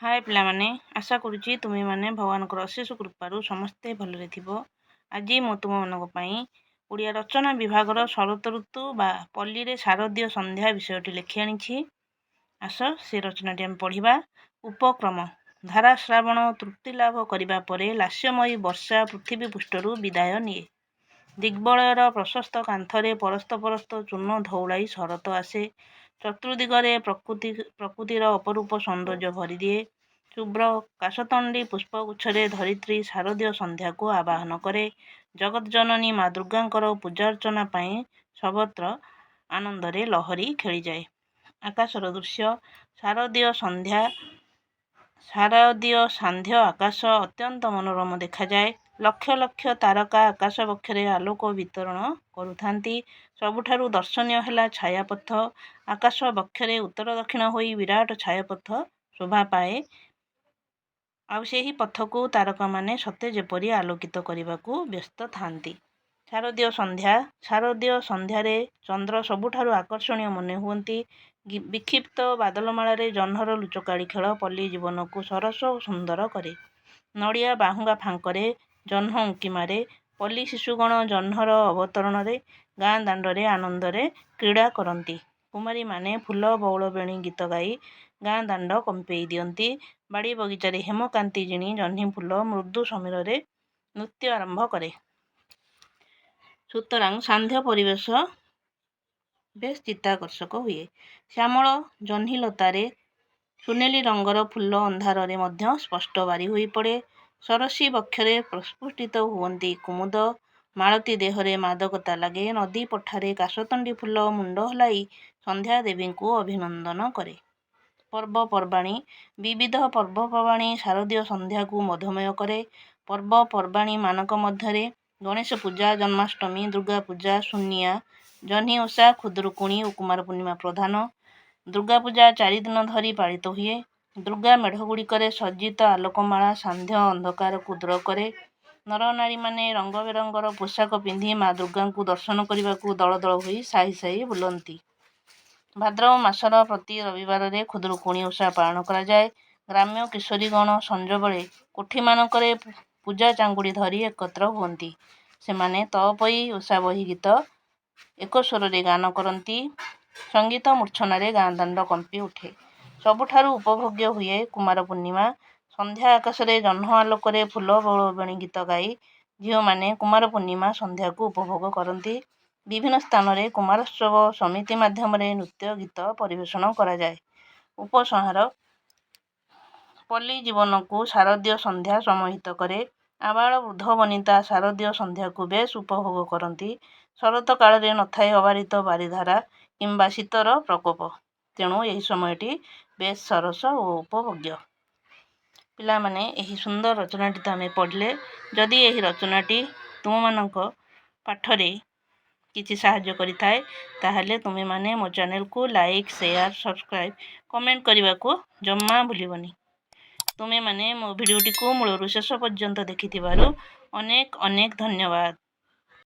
हाय पिलामाने आशा करुच्ची तुम्हें माने भगवान अशेष कृपारू समस्ते भलरे थिबो। आज मु तुम मानक पई ओडिया रचना विभाग शरत ऋतु बा पल्ली रे शारदीय संध्या विषयटी लिखि आनी। आस से रचनाटी आम पढ़ा। उपक्रम धारा श्रावण तृप्ति लाभ करने पर लास्यमयी वर्षा पृथ्वी पृष्ठरू विदाय निए। दिग्बलयर प्रशस्त कांथरे परस्त परस्त चूर्ण धौलाई शरत आसे। चतुर्दिगरे प्रकृतिर अपरूप सौंदर्य भरी दिए। शुभ्र काशतंडी पुष्पगुच्छरे धरित्री शारदीय संध्या को आवाहन करे। जगत जननी माँ दुर्गांकर पूजार्चना पाई सर्वत्र आनंदरे लहरी खेली जाए। आकाशर दृश्य शारदीय सांध्य आकाश अत्यंत मनोरम देखा जाए। लक्ष लक्ष तारका आकाश बक्षरे आलोक वितरण करुथांती। सबुठारु दर्शनीय है छायापथ। आकाश बक्षरे उत्तर दक्षिण होई विराट छायापथ शोभा पाए। आउ सेही पथ को तारका माने सते जेपरी आलोकित करने को व्यस्त थांती। शारदीय संध्यारे चंद्र सबुठारु आकर्षणीय मने हुंती। विक्षिप्त बादलमालारे जह्नर लुचकाड़ी खेल पल्ली जीवन को सरस और सुंदर करे। नड़िया बाहुंगा फांकरे जह्न उंकी मारे। पल्ली शिशुगण जह्नर अवतरण रे गाँ दांडरे आनंदरे क्रीड़ा करती। कुमारी माने फूल बौल बेणी गीत गाई गाँ दांड कंपेई दियंती। बाड़ी बगीचारे हेमकांती जिणी जह्नी फूल मृदु समीर रे नृत्य आरंभ करे। सुतरां सांध्य परिवेश बेश चित्ताकर्षक हुए। श्यामल जह्नी लतारे सुनेली रंगर फूल अंधारे मध्य स्पष्ट बारी हुई पड़े। सरसी बक्षरे प्रस्फुटित हुअंती कुमुद। मालती देहरे मादकता लगे। नदी पठारे काशतंडी फूल मुंड हलाई संध्या देवी को अभिनंदन करे। पर्वपर्वाणी विविध पर्वपर्वाणी शारदीय संध्या को मधुमय करे। पर्वपर्वाणी मानक मध्यरे गणेश पूजा जन्माष्टमी दुर्गा पूजा सुनिया जह्नी ओषा खुदरुकुणी और कुमार पूर्णिमा प्रधान। दुर्गा पूजा 4 दिन धरी पालित हुए। दुर्गा मेढ़गुड़िकर सज्जित आलोकमाला सांध्य अंधकार को दूर करे। नर नारी माने रंग बेरंगर पोशाक पिंधि माँ दुर्गा को दर्शन करने को दल दल होई साही साही बुलंती। भाद्रव मासर प्रति रविवार रे खुदरुकुणी ओषा पालन करा जाए। ग्राम्य किशोरीगण संज बेले कोठी मानकरे पूजा चांगुड़ी धरी एकत्र हुअंती। सेमाने तपई ओषा बही गीत एक स्वर रे गान करती। संगीत मूर्छना गाँ दांड कंपी उठे। सबुठारु उपभोग्य हुए कुमार पूर्णिमा। संध्या आकाशरे जह्न आलोकरे फूल बौल बेणी गीत गाई झील माने कुमार पूर्णिमा संध्या को उपभोग करती। विभिन्न स्थान रे कुमारोत्सव समिति माध्यम नृत्य गीत परिवेषण करा जाए। उपसंहार पल्ली जीवन को शारदीय संध्या समाहित करे। आबाल वृद्ध वनिता शारदीय संध्या को बेश उपभोग करती। शरत काल रे नथाए अबारित बारिधारा किंबा शीतर प्रकोप। तेणु यही समयटी बेश सरस और उपभोग्य। पिला माने यही सुंदर रचनाटी तो आम पढ़ले। जदि यही रचनाटी तुम मानक पाठरे किसी साहाय्य करि थाए ताहले तुमे माने मो चैनल को लाइक शेयर सब्सक्राइब कमेंट करने को जम्मा भूलिबनी। तुमे माने मो भिडियोटी को मूलरू शेष पर्यंत देखिथिबारु अनेक अनेक धन्यवाद।